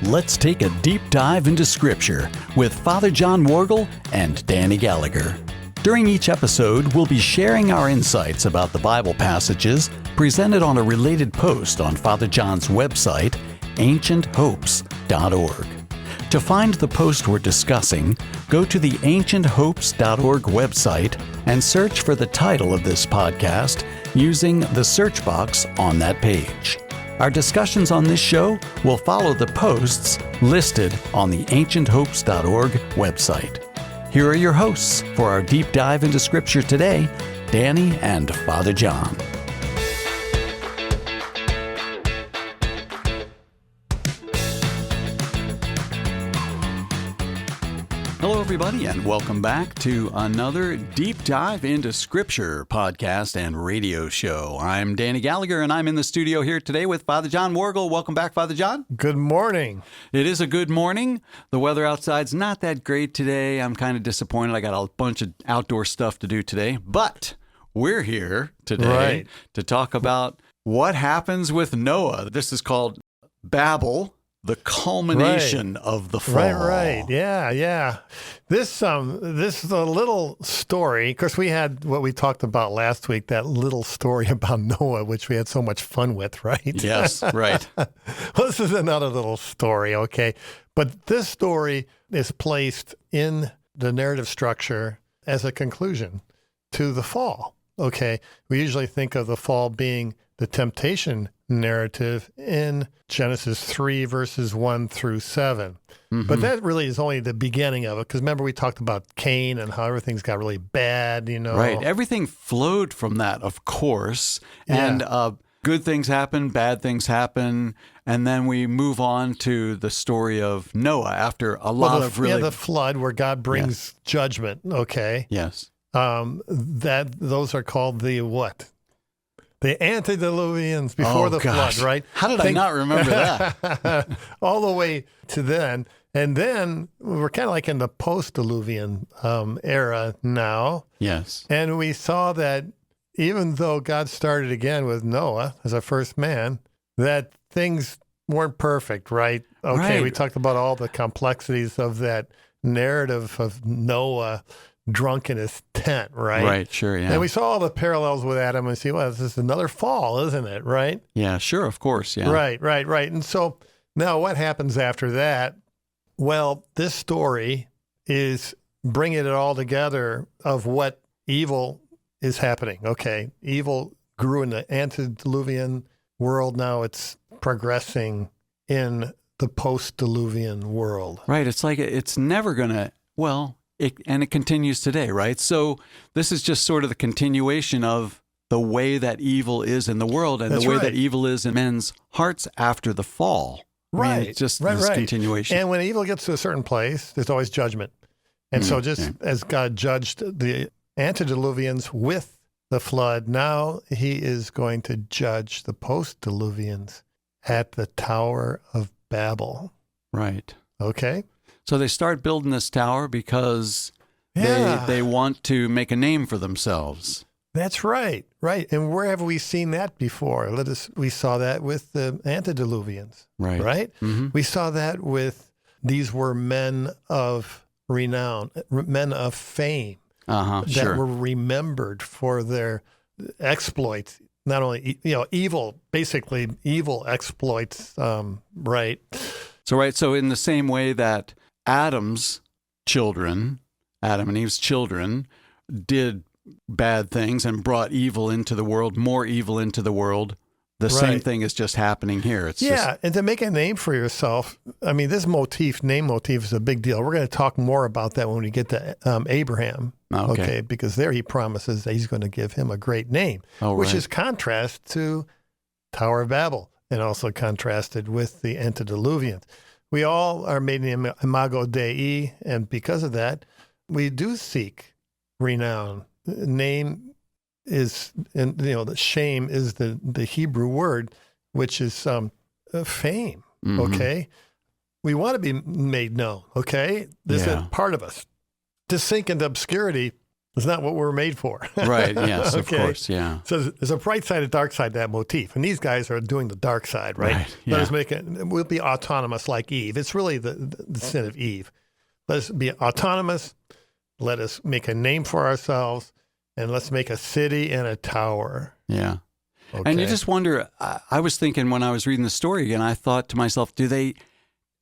let's take a deep dive into Scripture with Father John Worgul and Danny Gallagher. During each episode, we'll be sharing our insights about the Bible passages presented on a related post on Father John's website, ancienthopes.org. To find the post we're discussing, go to the ancienthopes.org website and search for the title of this podcast using the search box on that page. Our discussions on this show will follow the posts listed on the ancienthopes.org website. Here are your hosts for our deep dive into Scripture today, Danny and Father John. Hello, everybody, and welcome back to another Deep Dive into Scripture podcast and radio show. I'm Danny Gallagher, and I'm in the studio here today with Father John Worgul. Welcome back, Father John. Good morning. It is a good morning. The weather outside's not that great today. I'm kind of disappointed. I got a bunch of outdoor stuff to do today, but we're here today to talk about what happens with Noah. This is called Babel. The culmination of the fall. Right. Yeah. This is a little story. Of course, we had what we talked about last week, that little story about Noah, which we had so much fun with, right? Yes, right. Well, this is another little story, okay? But this story is placed in the narrative structure as a conclusion to the fall, okay? We usually think of the fall being the temptation narrative in Genesis 3, verses 1 through 7. Mm-hmm. But that really is only the beginning of it, because remember we talked about Cain and how everything's got really bad, you know. Right. Everything flowed from that, of course. Yeah. And good things happen, bad things happen, and then we move on to the story of Noah after a lot of really... Yeah, the flood where God brings judgment, okay? Yes. Those are called the what? The antediluvians before the flood, right? How did I not remember that? All the way to then. And then we're kind of like in the post-diluvian era now. Yes. And we saw that even though God started again with Noah as a first man, that things weren't perfect, right? Okay, right. We talked about all the complexities of that narrative of Noah drunk in his tent, right? Right, sure, yeah. And we saw all the parallels with Adam and see, well, this is another fall, isn't it, right? Yeah, sure, of course, yeah. Right. And so now what happens after that? Well, this story is bringing it all together of what evil is happening, okay? Evil grew in the antediluvian world. Now it's progressing in the post-diluvian world. Right, it's like it's never going to, it continues today, right? So this is just sort of the continuation of the way that evil is in the world and the way that evil is in men's hearts after the fall. Right. I mean, it's just this continuation. And when evil gets to a certain place, there's always judgment. And so just as God judged the antediluvians with the flood, now he is going to judge the post-diluvians at the Tower of Babel. Right. Okay? So they start building this tower because they want to make a name for themselves. That's right. And where have we seen that before? We saw that with the antediluvians. Right? Mm-hmm. We saw that with these were men of renown, men of fame that were remembered for their exploits. Not only evil exploits. Right. So in the same way that Adam and Eve's children, did bad things and brought evil into the world, more evil into the world. The same thing is just happening here. And to make a name for yourself, I mean, this name motif is a big deal. We're going to talk more about that when we get to Abraham, okay? Because there he promises that he's going to give him a great name, which is contrast to Tower of Babel and also contrasted with the antediluvians. We all are made in the imago Dei, and because of that, we do seek renown. Name is, and the shame is the Hebrew word, which is fame. Mm-hmm. Okay, we want to be made known. Okay, this is part of us. To sink into obscurity It's not what we're made for. Right, yes, of course, yeah. So there's a bright side, a dark side to that motif. And these guys are doing the dark side, right? Let us make it, we'll be autonomous like Eve. It's really the sin of Eve. Let us be autonomous. Let us make a name for ourselves. And let's make a city and a tower. Yeah. Okay. And you just wonder, I was thinking when I was reading the story again, I thought to myself, do they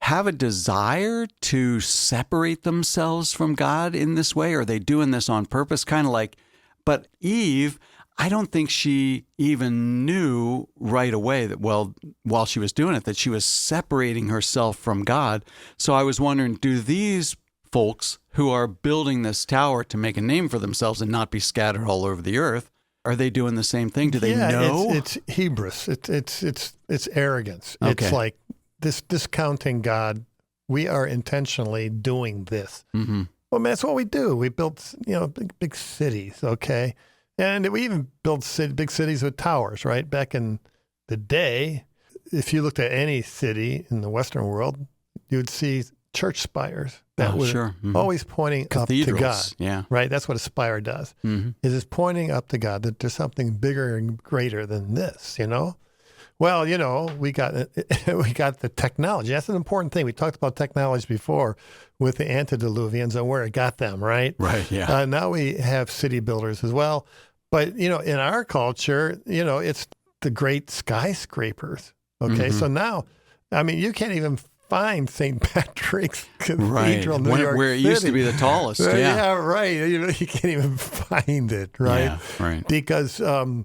have a desire to separate themselves from God in this way? Or are they doing this on purpose? Kind of like, but Eve, I don't think she even knew right away that, well, while she was doing it, that she was separating herself from God. So I was wondering, do these folks who are building this tower to make a name for themselves and not be scattered all over the earth, are they doing the same thing? Do they know? It's hubris. It's arrogance. Okay. It's like this discounting God. We are intentionally doing this. Mm-hmm. Well, man, that's what we do. We build, big cities, okay? And we even build big cities with towers, right? Back in the day, if you looked at any city in the Western world, you would see church spires that were always pointing up to God. Right? That's what a spire does. Mm-hmm. Is it's pointing up to God, that there's something bigger and greater than this, Well, we got the technology. That's an important thing. We talked about technology before with the antediluvians and where it got them, right? Right, yeah. Now we have city builders as well. But, in our culture, it's the great skyscrapers, okay? Mm-hmm. So now, you can't even find St. Patrick's Cathedral, New York where it City. used to be the tallest, yeah. Yeah, right. You can't even find it, right? Yeah, right. Because, there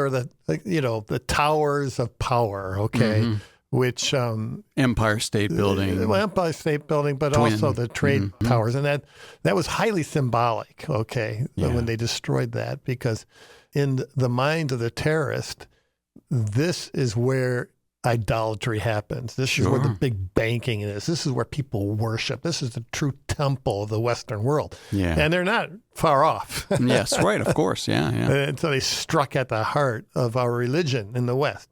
are the towers of power, okay, which Empire State Building. Well, Empire State Building, but also the trade towers, and that was highly symbolic, okay, when they destroyed that, because in the mind of the terrorist, this is where idolatry happens. This is where the big banking is. This is where people worship. This is the true temple of the Western world. Yeah. And they're not far off. Yes, right, of course, yeah. And so they struck at the heart of our religion in the West.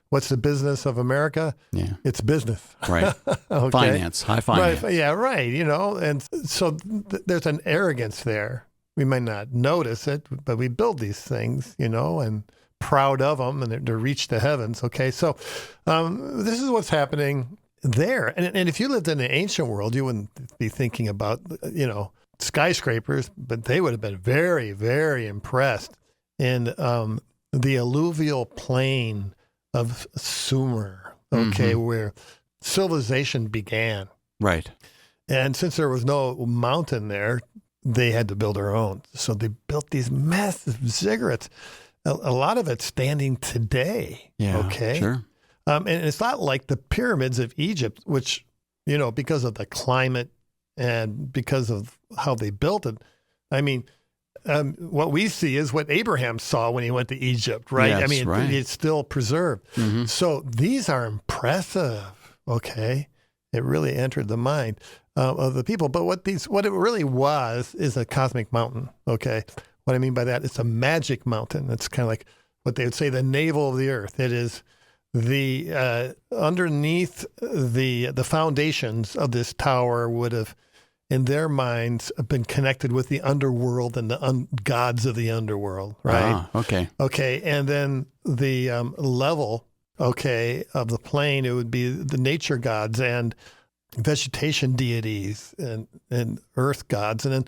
What's the business of America? Yeah. It's business. Right. Okay. Finance, high finance. Right. Yeah, right. And so there's an arrogance there. We might not notice it, but we build these things, and proud of them, and to reach the heavens. Okay, so this is what's happening there. And if you lived in the ancient world, you wouldn't be thinking about skyscrapers, but they would have been very, very impressed in the alluvial plain of Sumer. Okay, where civilization began. Right. And since there was no mountain there, they had to build their own. So they built these massive ziggurats. A lot of it standing today. Yeah, okay. Sure. And it's not like the pyramids of Egypt, which, because of the climate and because of how they built it. What we see is what Abraham saw when he went to Egypt, right? Yes, right. It's still preserved. Mm-hmm. So these are impressive. Okay. It really entered the mind of the people. But what it really was is a cosmic mountain. Okay. What I mean by that, it's a magic mountain. It's kind of like what they would say the navel of the earth. It is the underneath the foundations of this tower would have, in their minds, been connected with the underworld and the gods of the underworld, right? Ah, okay. Okay, and then the level, okay, of the plain, it would be the nature gods and vegetation deities and earth gods, and then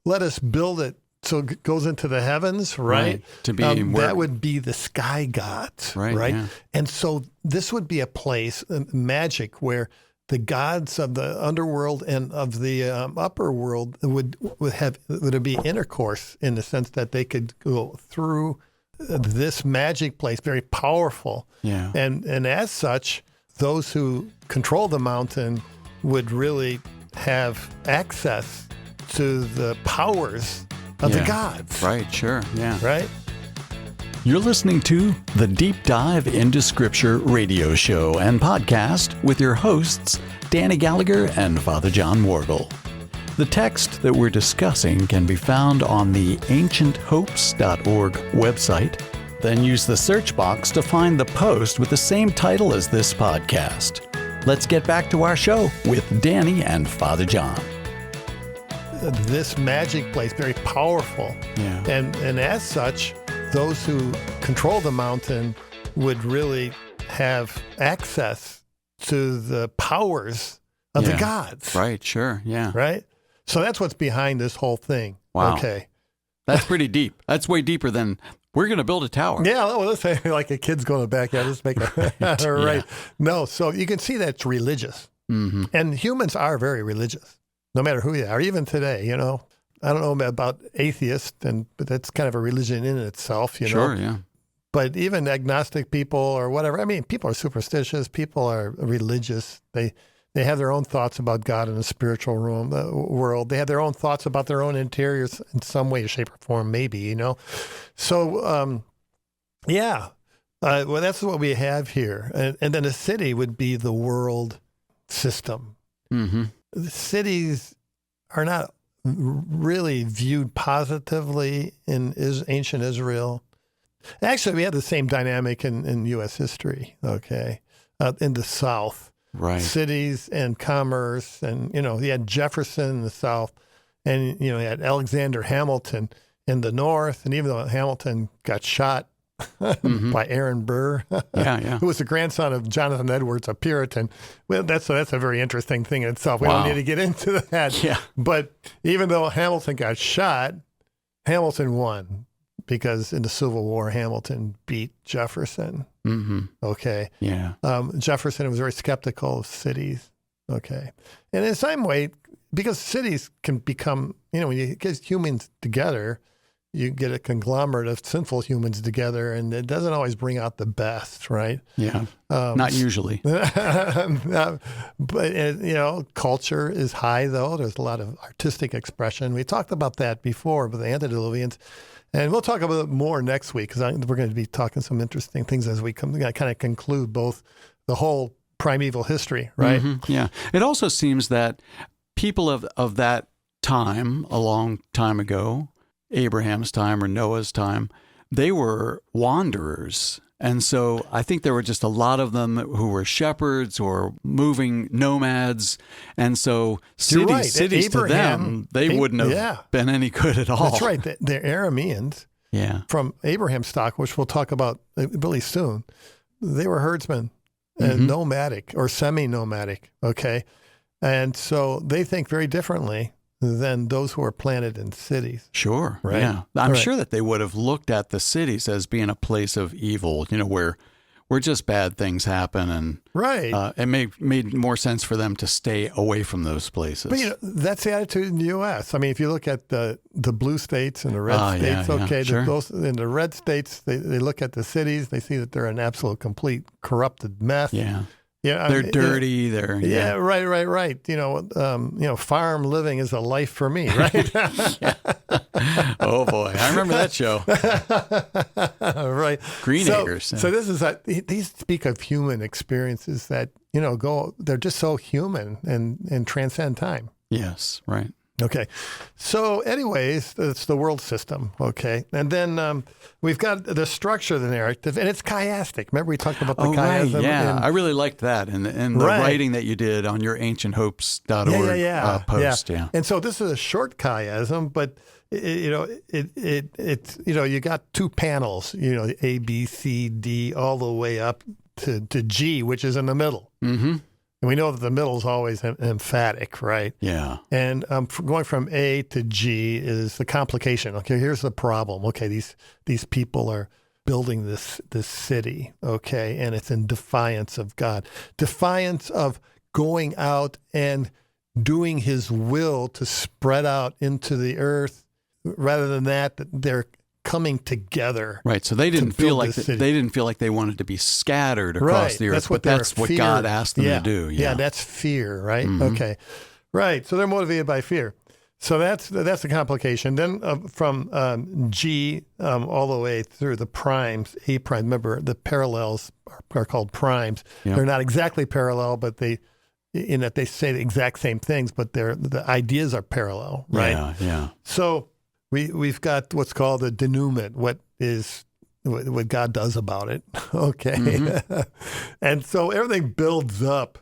let us build it. So it goes into the heavens, right? To be that would be the sky gods, right? Yeah. And so this would be a place, magic, where the gods of the underworld and of the upper world would be intercourse, in the sense that they could go through this magic place, very powerful. Yeah. And as such, those who control the mountain would really have access to the powers of the gods. Right, sure, yeah. Right? You're listening to the Deep Dive into Scripture radio show and podcast with your hosts, Danny Gallagher and Father John Worgul. The text that we're discussing can be found on the ancienthopes.org website. Then use the search box to find the post with the same title as this podcast. Let's get back to our show with Danny and Father John. this magic place, very powerful. Yeah. And as such, those who control the mountain would really have access to the powers of the gods. Right, sure, yeah. Right? So that's what's behind this whole thing. Wow. Okay. That's pretty deep. That's way deeper than we're going to build a tower. Yeah, well, let's say like a kid's going to the backyard. Let's make a right. Yeah. No, so you can see that it's religious. Mm-hmm. And humans are very religious, no matter who you are, even today, you know. I don't know about atheists, but that's kind of a religion in itself, you know. Sure, yeah. But even agnostic people or whatever, I mean, people are superstitious, people are religious. They have their own thoughts about God in the spiritual world. They have their own thoughts about their own interiors in some way, shape, or form, maybe, you know. So, well, that's what we have here. And then a city would be the world system. Mm-hmm. The cities are not really viewed positively in ancient Israel. Actually, we had the same dynamic in U.S. history, okay, in the South. Right. Cities and commerce, and, you know, you had Jefferson in the South, and, you know, you had Alexander Hamilton in the North, and even though Hamilton got shot by Aaron Burr, who was the grandson of Jonathan Edwards, a Puritan. Well, that's a very interesting thing in itself. We don't need to get into that. Yeah. But even though Hamilton got shot, Hamilton won because in the Civil War, Hamilton beat Jefferson. Mm-hmm. Okay. Yeah. Jefferson was very skeptical of cities. Okay. And in the same way, because cities can become, you know, when you get humans together, you get a conglomerate of sinful humans together, and it doesn't always bring out the best, right? Yeah, not usually. But, you know, culture is high, though. There's a lot of artistic expression. We talked about that before with the antediluvians, and we'll talk about it more next week because we're going to be talking some interesting things as we kind of conclude both the whole primeval history, right? Mm-hmm. Yeah. It also seems that people of that time, a long time ago, Abraham's time or Noah's time, they were wanderers. And so I think there were just a lot of them who were shepherds or moving nomads. And so cities Abraham, to them, they wouldn't have been any good at all. That's right. The Arameans from Abraham's stock, which we'll talk about really soon, they were herdsmen and nomadic or semi-nomadic, okay? And so they think very differently than those who are planted in cities. Sure. Right? Yeah. I'm sure that they would have looked at the cities as being a place of evil, you know, where just bad things happen. And it made more sense for them to stay away from those places. But, you know, that's the attitude in the U.S. I mean, if you look at the blue states and the red states, sure. Those in the red states, they look at the cities, they see that they're an absolute, complete, corrupted mess. Yeah. Yeah, they're dirty. They're right. You know, farm living is a life for me, right? Oh boy, I remember that show. Right, Green Acres. So this is these speak of human experiences that, you know, they're just so human and transcend time. Yes, right. Okay. So anyways, it's the world system. Okay. And then we've got the structure of the narrative, and it's chiastic. Remember we talked about the chiasm? Right. Yeah. I really liked that in the writing that you did on your ancienthopes.org post. Yeah. And so this is a short chiasm, but it's you got two panels, you know, A, B, C, D, all the way up to G, which is in the middle. Mm-hmm. And we know that the middle is always emphatic, right? Yeah. And going from A to G is the complication. Okay, here's the problem. Okay, these people are building this city, okay, and it's in defiance of God. Defiance of going out and doing his will to spread out into the earth. Rather than that, they're coming together. Right. So they didn't feel like they wanted to be scattered across the earth, that's what God asked them to do. Yeah, that's fear, right? Mm-hmm. Okay. Right. So they're motivated by fear. So that's the complication. Then from G all the way through the primes, A prime. Remember, the parallels are called primes. Yep. They're not exactly parallel, but in that they say the exact same things, but the ideas are parallel, right? Yeah. Yeah. So we've got what's called the denouement, what God does about it. Okay. Mm-hmm. And so everything builds up.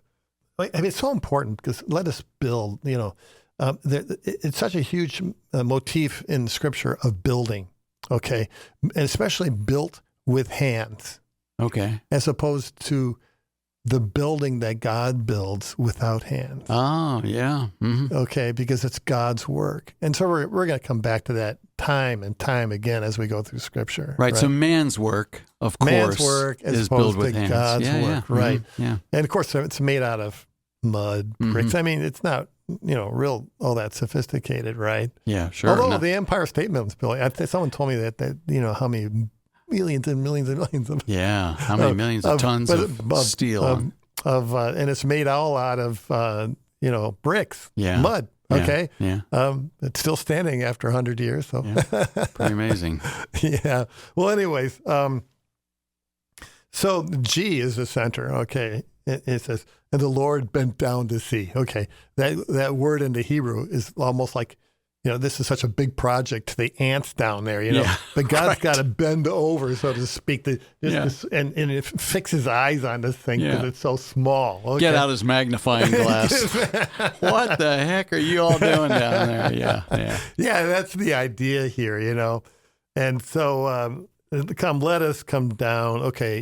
I mean, it's so important because let us build, you know, it's such a huge motif in Scripture of building, okay, and especially built with hands, okay, as opposed to the building that God builds without hands. Oh, yeah. Mm-hmm. Okay, because it's God's work. And so we're going to come back to that time and time again as we go through Scripture. Right. So man's work, of course, man's work as is built opposed with to hands. God's work. Yeah. Right. Mm-hmm. Yeah. And of course, it's made out of mud, bricks. I mean, it's not, real all that sophisticated, right? Yeah, sure. Although the Empire State Building's building, someone told me that how many millions and millions and millions of how many millions of tons of steel and it's made all out of bricks, mud. Okay, yeah. It's still standing after 100 years, so pretty amazing. Yeah. Well, anyways, so G is the center. Okay, it says, and the Lord bent down to see. Okay, that word in the Hebrew is almost like, this is such a big project to the ants down there, but God's got to bend over, so to speak, and fix his eyes on this thing because it's so small. Okay. Get out his magnifying glass. What the heck are you all doing down there? Yeah. Yeah, that's the idea here, And so let us come down. Okay,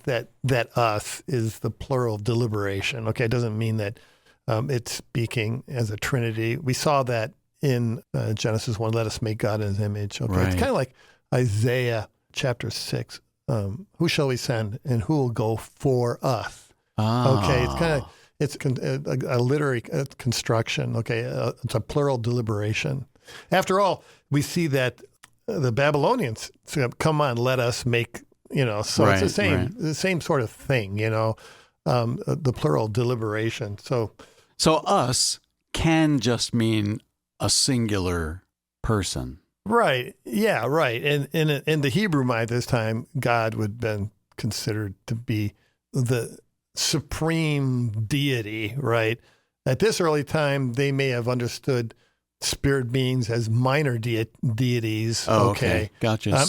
that us is the plural deliberation. Okay, it doesn't mean that it's speaking as a trinity. We saw that in Genesis 1, let us make God in his image. Okay, It's kind of like Isaiah chapter 6. Who shall we send and who will go for us? Okay, it's a literary construction. Okay, it's a plural deliberation. After all, we see that the Babylonians come on, let us make, so it's the same sort of thing, the plural deliberation. So us can just mean a singular person. Right. Yeah, right. And in the Hebrew mind this time, God would have been considered to be the supreme deity, right? At this early time, they may have understood spirit beings as minor deities. Oh, okay. Gotcha.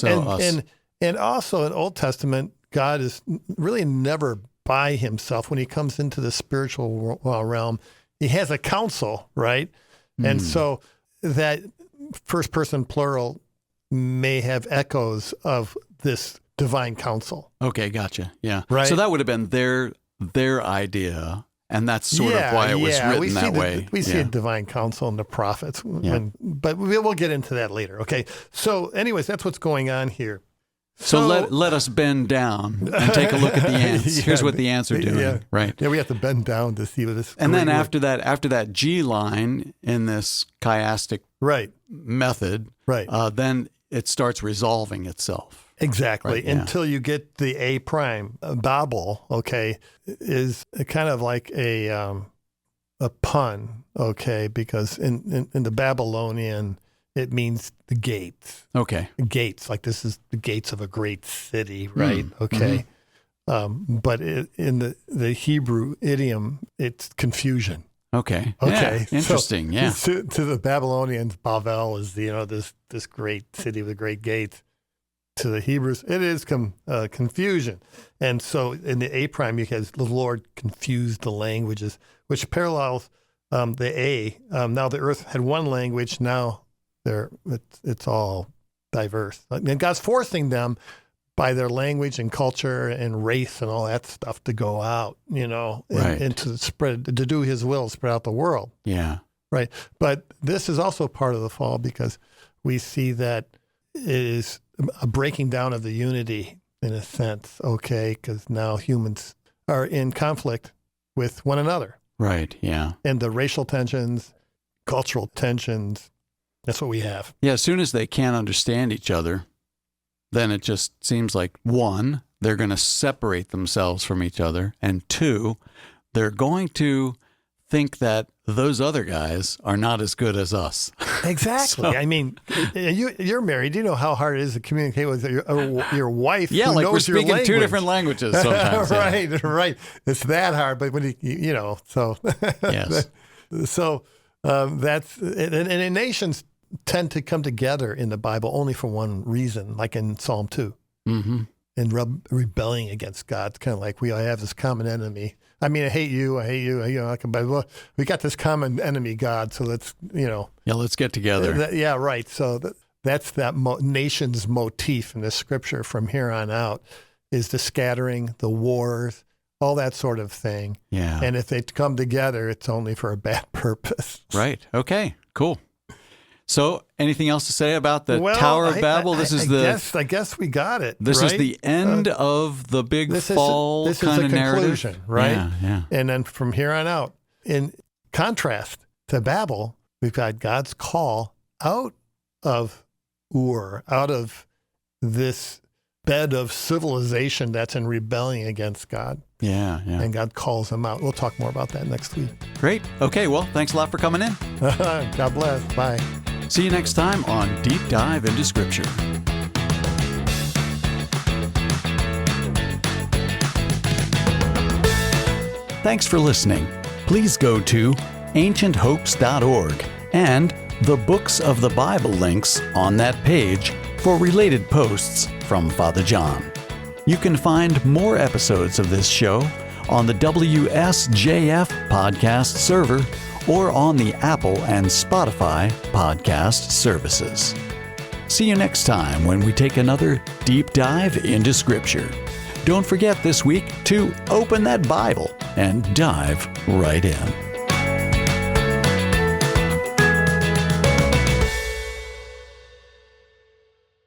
And also in Old Testament, God is really never by himself. When he comes into the spiritual realm, he has a council, right? And so that first person plural may have echoes of this divine council. Okay, gotcha. Yeah. Right. So that would have been their idea, and that's sort of why it was written that way. We see a divine council in the prophets, but we'll get into that later. Okay. So anyways, that's what's going on here. So let us bend down and take a look at the ants. Here's what the ants are doing, right? Yeah, we have to bend down to see what this. And then after that G line in this chiastic method, then it starts resolving itself. Exactly, until you get the A prime. Babel, okay, is kind of like a pun, okay, because in the Babylonian, it means the gates. Okay. Gates, like this is the gates of a great city, right? Okay. But in the Hebrew idiom, it's confusion. Okay. Okay. Yeah. Interesting. To the Babylonians, Babel is this great city with great gates. To the Hebrews, it is confusion. And so in the A prime, you have the Lord confused the languages, which parallels the A. Now the earth had one language. Now it's all diverse. And God's forcing them by their language and culture and race and all that stuff to go out, and to spread, to do his will, spread out the world. Yeah. Right. But this is also part of the fall because we see that it is a breaking down of the unity in a sense, okay, because now humans are in conflict with one another. Right, yeah. And the racial tensions, cultural tensions, that's what we have. Yeah, as soon as they can't understand each other, then it just seems like, one, they're going to separate themselves from each other, and two, they're going to think that those other guys are not as good as us. Exactly. I mean, you're married. You know how hard it is to communicate with your wife. Yeah, who like knows we're speaking your two different languages sometimes. Right. It's that hard. But when so yes. So that's and nations tend to come together in the Bible only for one reason, like in Psalm 2. Mm-hmm. and rebelling against God. It's kind of like we all have this common enemy. I mean, I hate you. But well, we got this common enemy, God. So let's, Yeah, let's get together. Right. So that's that nation's motif in the scripture from here on out, is the scattering, the wars, all that sort of thing. Yeah. And if they come together, it's only for a bad purpose. Right. Okay, cool. So, anything else to say about the Tower of Babel? I guess we got it. This right? is the end of the big fall kind of narrative. This is a conclusion, right? Yeah. And then from here on out, in contrast to Babel, we've got God's call out of Ur, out of this bed of civilization that's in rebellion against God. Yeah. And God calls them out. We'll talk more about that next week. Great. Okay, well, thanks a lot for coming in. God bless. Bye. See you next time on Deep Dive into Scripture. Thanks for listening. Please go to ancienthopes.org and the Books of the Bible links on that page for related posts from Father John. You can find more episodes of this show on the WSJF podcast server or on the Apple and Spotify podcast services. See you next time when we take another deep dive into Scripture. Don't forget this week to open that Bible and dive right in.